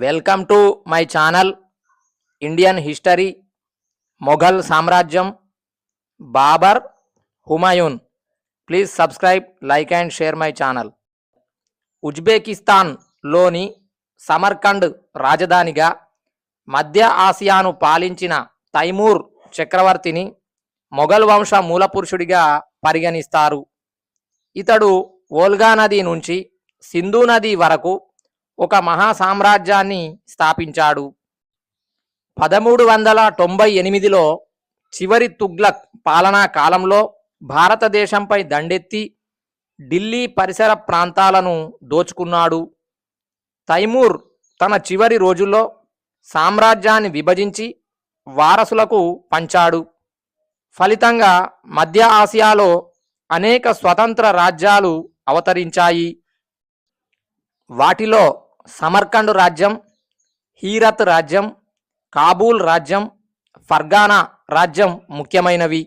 Welcome to my channel Indian history Mughal సామ్రాజ్యం Babur Humayun. Please subscribe, like and share my channel. ఉజ్బెకిస్తాన్లోని Samarkand రాజధానిగా మధ్య ఆసియాను పాలించిన తైమూర్ చక్రవర్తిని మొఘల్ వంశ మూలపురుషుడిగా పరిగణిస్తారు. ఇతడు వోల్గా నది నుంచి సింధు నది వరకు ఒక మహా సామ్రాజ్యాన్ని స్థాపించాడు. 1398లో చివరి తుగ్లక్ పాలనా కాలంలో భారతదేశంపై దండెత్తి ఢిల్లీ పరిసర ప్రాంతాలను దోచుకున్నాడు. తైమూర్ తన చివరి రోజుల్లో సామ్రాజ్యాన్ని విభజించి వారసులకు పంచాడు. ఫలితంగా మధ్య ఆసియాలో అనేక స్వతంత్ర రాజ్యాలు అవతరించాయి. వాటిలో సమర్కండ్ రాజ్యం, హీరత్ రాజ్యం, కాబూల్ రాజ్యం, ఫర్గానా రాజ్యం ముఖ్యమైనవి.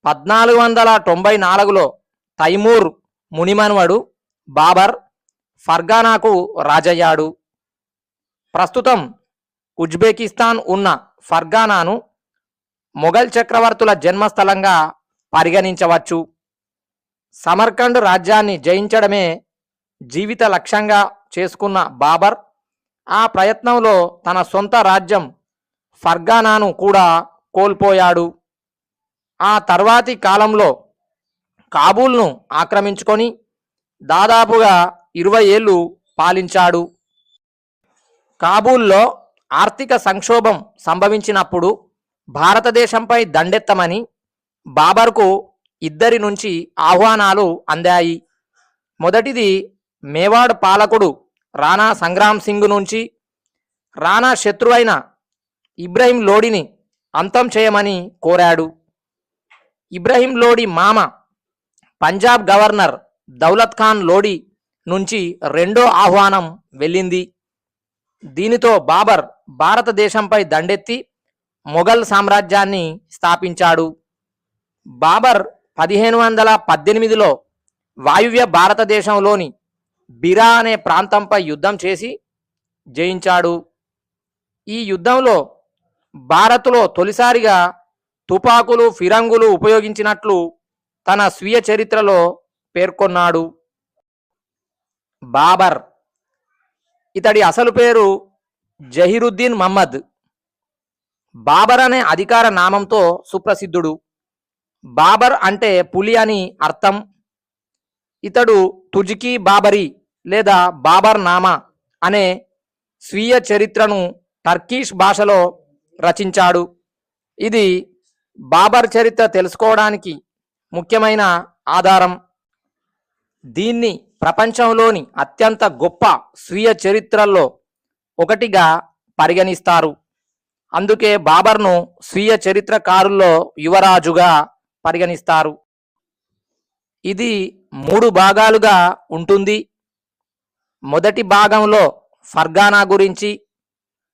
1494లో తైమూర్ మునిమనువడు బాబర్ ఫర్గానాకు రాజయ్యాడు. ప్రస్తుతం ఉజ్బెకిస్తాన్ ఉన్న ఫర్గానాను మొఘల్ చక్రవర్తుల జన్మస్థలంగా పరిగణించవచ్చు. సమర్కండ్ రాజ్యాన్ని జయించడమే జీవిత లక్ష్యంగా చేసుకున్న బాబర్ ఆ ప్రయత్నంలో తన సొంత రాజ్యం ఫర్గానాను కూడా కోల్పోయాడు. ఆ తర్వాతి కాలంలో కాబూల్ను ఆక్రమించుకొని దాదాపుగా 20 ఏళ్ళు పాలించాడు. కాబూల్లో ఆర్థిక సంక్షోభం సంభవించినప్పుడు భారతదేశంపై దండెత్తమని బాబర్కు 2 నుంచి ఆహ్వానాలు అందాయి. మొదటిది మేవాడ్ పాలకుడు రాణా సంగ్రామ్ సింగ్ నుంచి రాణా శత్రువైన ఇబ్రహీం లోడిని అంతం చేయమని కోరాడు. ఇబ్రహీం లోడి మామ పంజాబ్ గవర్నర్ దౌలత్ ఖాన్ లోడి నుంచి రెండో ఆహ్వానం వెళ్ళింది. దీనితో బాబర్ భారతదేశంపై దండెత్తి మొఘల్ సామ్రాజ్యాన్ని స్థాపించాడు. బాబర్ 1518లో వాయువ్య భారతదేశంలోని బిరా అనే ప్రాంతంపై యుద్ధం చేసి జయించాడు. ఈ యుద్ధంలో భారత్లో తొలిసారిగా తుపాకులు, ఫిరంగులు ఉపయోగించినట్లు తన స్వీయ చరిత్రలో పేర్కొన్నాడు. బాబర్, ఇతడి అసలు పేరు జహీరుద్దీన్ మహమ్మద్. బాబర్ అనే అధికార నామంతో సుప్రసిద్ధుడు. బాబర్ అంటే పులి అని అర్థం. ఇతడు తుజ్కీ బాబరీ లేదా బాబర్ నామా అనే స్వీయ చరిత్రను టర్కీష్ భాషలో రచించాడు. ఇది బాబర్ చరిత్ర తెలుసుకోవడానికి ముఖ్యమైన ఆధారం. దీన్ని ప్రపంచంలోని అత్యంత గొప్ప స్వీయ చరిత్రల్లో ఒకటిగా పరిగణిస్తారు. అందుకే బాబర్ను స్వీయ చరిత్రకారుల్లో యువరాజుగా పరిగణిస్తారు. ఇది 3 భాగాలుగా ఉంటుంది. మొదటి భాగంలో ఫర్గానా గురించి,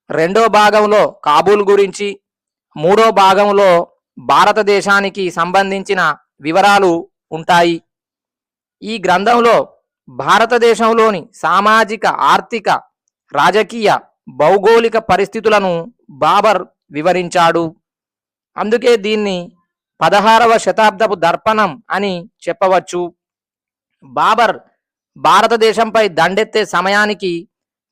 రెండో భాగంలో కాబూల్ గురించి, మూడో భాగంలో భారతదేశానికి సంబంధించిన వివరాలు ఉంటాయి. ఈ గ్రంథంలో భారతదేశంలోని సామాజిక, ఆర్థిక, రాజకీయ, భౌగోళిక పరిస్థితులను బాబర్ వివరించాడు. అందుకే దీన్ని 16వ శతాబ్దపు దర్పణం అని చెప్పవచ్చు. బాబర్ భారతదేశంపై దండెత్తే సమయానికి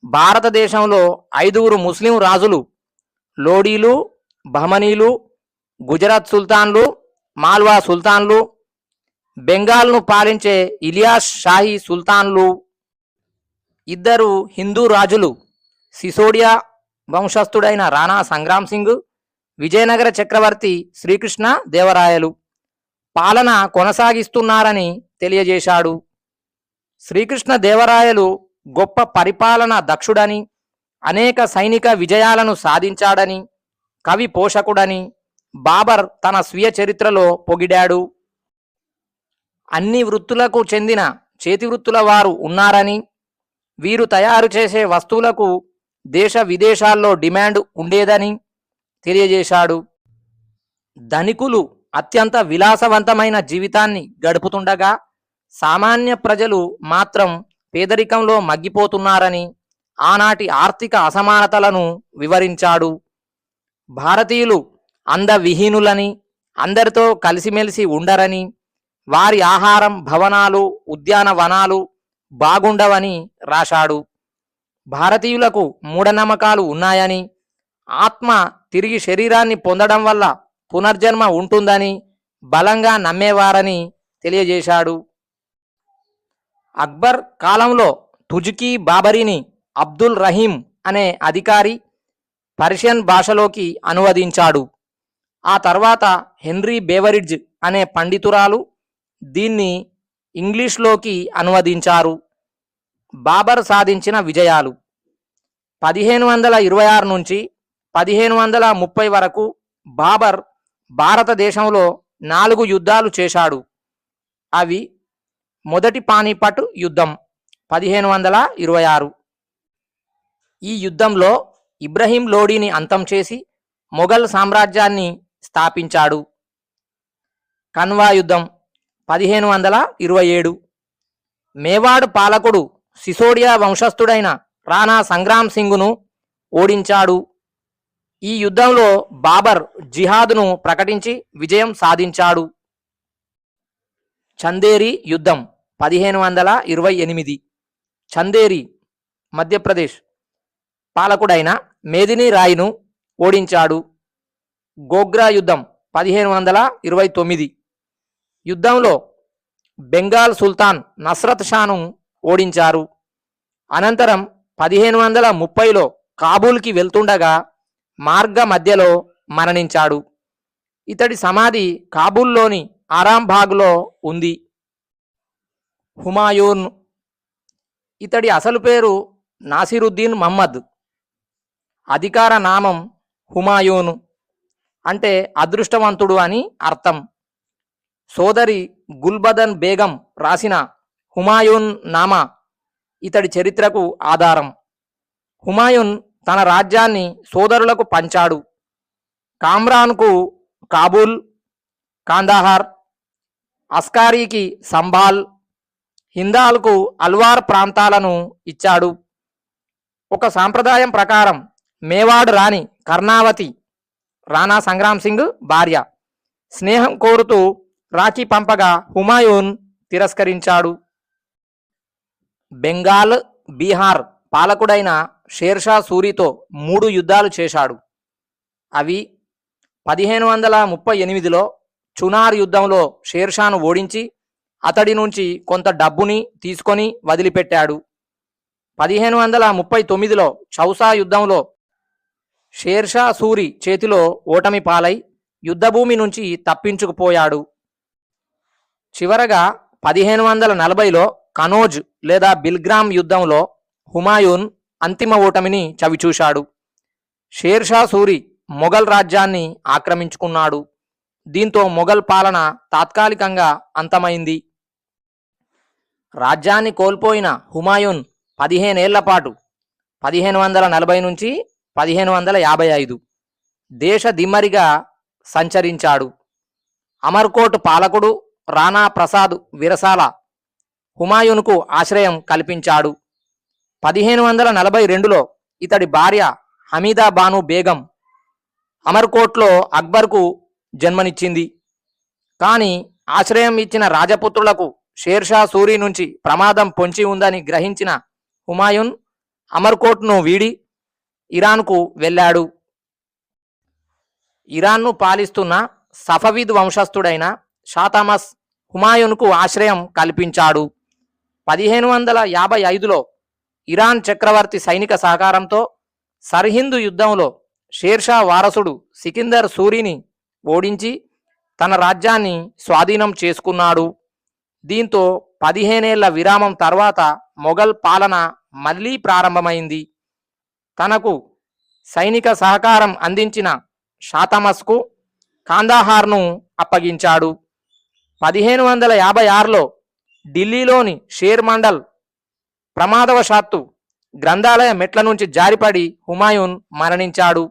భారతదేశంలో 5 ముస్లిం రాజులు, లోడీలు, బహమనీలు, గుజరాత్ సుల్తాన్లు, మాల్వా సుల్తాన్లు, బెంగాల్ను పాలించే ఇలియాస్ షాహీ సుల్తాన్లు, 2 హిందూ రాజులు, సిసోడియా వంశస్థుడైన రాణా సంగ్రామ్ సింగ్, విజయనగర చక్రవర్తి శ్రీకృష్ణ దేవరాయలు పాలన కొనసాగిస్తున్నారని తెలియజేశాడు. శ్రీకృష్ణ దేవరాయలు గొప్ప పరిపాలన దక్షుడని, అనేక సైనిక విజయాలను సాధించాడని, కవి పోషకుడని బాబర్ తన స్వీయ చరిత్రలో పొగిడాడు. అన్ని వృత్తులకు చెందిన చేతివృత్తుల వారు ఉన్నారని, వీరు తయారు చేసే వస్తువులకు దేశ విదేశాల్లో డిమాండ్ ఉండేదని తెలియజేశాడు. ధనికులు అత్యంత విలాసవంతమైన జీవితాన్ని గడుపుతుండగా సామాన్య ప్రజలు మాత్రం పేదరికంలో మగ్గిపోతున్నారని ఆనాటి ఆర్థిక అసమానతలను వివరించాడు. భారతీయులు అందవిహీనులని, అందరితో కలిసిమెలిసి ఉండరని, వారి ఆహారం, భవనాలు, ఉద్యానవనాలు బాగుండవని రాశాడు. భారతీయులకు మూఢనమ్మకాలు ఉన్నాయని, ఆత్మ తిరిగి శరీరాన్ని పొందడం వల్ల పునర్జన్మ ఉంటుందని బలంగా నమ్మేవారని తెలియజేశాడు. అక్బర్ కాలంలో తుజ్కీ బాబరీని అబ్దుల్ రహీం అనే అధికారి పర్షియన్ భాషలోకి అనువదించాడు. ఆ తర్వాత హెన్రీ బేవరిడ్జ్ అనే పండితురాలు దీన్ని ఇంగ్లీష్లోకి అనువదించారు. బాబర్ సాధించిన విజయాలు 1526 నుంచి 1530 వరకు బాబర్ భారతదేశంలో 4 యుద్ధాలు చేశాడు. అవి: మొదటి పానీపట్ యుద్ధం 1526. ఈ యుద్ధంలో ఇబ్రహీం లోడీని అంతం చేసి మొఘల్ సామ్రాజ్యాన్ని స్థాపించాడు. కన్వా యుద్ధం 1527. మేవాడ్ పాలకుడు సిసోడియా వంశస్థుడైన రాణా సంగ్రామ్ సింగ్ను ఓడించాడు. ఈ యుద్ధంలో బాబర్ జిహాద్ను ప్రకటించి విజయం సాధించాడు. చందేరి యుద్ధం 1528. చందేరి మధ్యప్రదేశ్ పాలకుడైన మేదిని రాయ్ను ఓడించాడు. గోగ్రా యుద్ధం 1529. యుద్ధంలో బెంగాల్ సుల్తాన్ నస్రత్ షాను ఓడించారు. అనంతరం 1530లో కాబూల్కి వెళ్తుండగా మార్గ మధ్యలో మరణించాడు. ఇతడి సమాధి కాబూల్లోని ఆరాంబాగ్లో ఉంది. హుమాయూన్. ఇతడి అసలు పేరు నాసిరుద్దీన్ మహమ్మద్. అధికార నామం హుమాయూన్, అంటే అదృష్టవంతుడు అని అర్థం. సోదరి గుల్బదన్ బేగం రాసిన హుమాయూన్ నామా ఇతడి చరిత్రకు ఆధారం. హుమాయూన్ తన రాజ్యాన్ని సోదరులకు పంచాడు. కామ్రాన్కు కాబూల్, కాందహార్, అస్కారీకి సంభాల్, హిందాల్కు అల్వార్ ప్రాంతాలను ఇచ్చాడు. ఒక సాంప్రదాయం ప్రకారం మేవాడ్ రాణి కర్ణావతి రాణా సంగ్రామ్ సింగ్ భార్య. స్నేహం కోరుతూ రాఖీ పంపగా హుమాయూన్ తిరస్కరించాడు. బెంగాల్, బీహార్ పాలకుడైన షేర్షా సూరితో 3 యుద్ధాలు చేశాడు. అవి: 1538లో చునార్ యుద్ధంలో షేర్షాను ఓడించి అతడి నుంచి కొంత డబ్బుని తీసుకొని వదిలిపెట్టాడు. 1539లో చౌసా యుద్ధంలో షేర్షా సూరి చేతిలో ఓటమి పాలై యుద్ధభూమి నుంచి తప్పించుకుపోయాడు. చివరగా 1540లో కనోజ్ లేదా బిల్గ్రామ్ యుద్ధంలో హుమాయూన్ అంతిమ ఓటమిని చవిచూశాడు. షేర్షా సూరి మొఘల్ రాజ్యాన్ని ఆక్రమించుకున్నాడు. దీంతో మొఘల్ పాలన తాత్కాలికంగా అంతమైంది. రాజ్యాన్ని కోల్పోయిన హుమాయూన్ 15 ఏళ్ల పాటు 1540 నుంచి 1555 దేశ దిమ్మరిగా సంచరించాడు. అమర్కోట్ పాలకుడు రాణా ప్రసాద్ విరసాల హుమాయూన్కు ఆశ్రయం కల్పించాడు. 1542లో ఇతడి భార్య హమీదా బాను బేగం అమర్కోట్లో అక్బర్కు జన్మనిచ్చింది. కానీ ఆశ్రయం ఇచ్చిన రాజపుత్రులకు షేర్షా సూరి నుంచి ప్రమాదం పొంచి ఉందని గ్రహించిన హుమాయూన్ అమర్కోట్ను వీడి ఇరాన్కు వెళ్ళాడు. ఇరాన్ను పాలిస్తున్న సఫవీద్ వంశస్థుడైన షాతమస్ హుమాయూన్కు ఆశ్రయం కల్పించాడు. 1555లో ఇరాన్ చక్రవర్తి సైనిక సహకారంతో సర్హింద్ యుద్ధంలో షేర్షా వారసుడు సికిందర్ సూరిని ఓడించి తన రాజ్యాన్ని స్వాధీనం చేసుకున్నాడు. దీంతో 15 ఏళ్ల విరామం తర్వాత మొఘల్ పాలన మళ్లీ ప్రారంభమైంది. తనకు సైనిక సహకారం అందించిన షాతమస్కు కాందహార్ను అప్పగించాడు. 1556లో ఢిల్లీలోని షేర్ మండల్ ప్రమాదవశాత్తు గ్రంథాలయ మెట్ల నుంచి జారిపడి హుమాయూన్ మరణించాడు.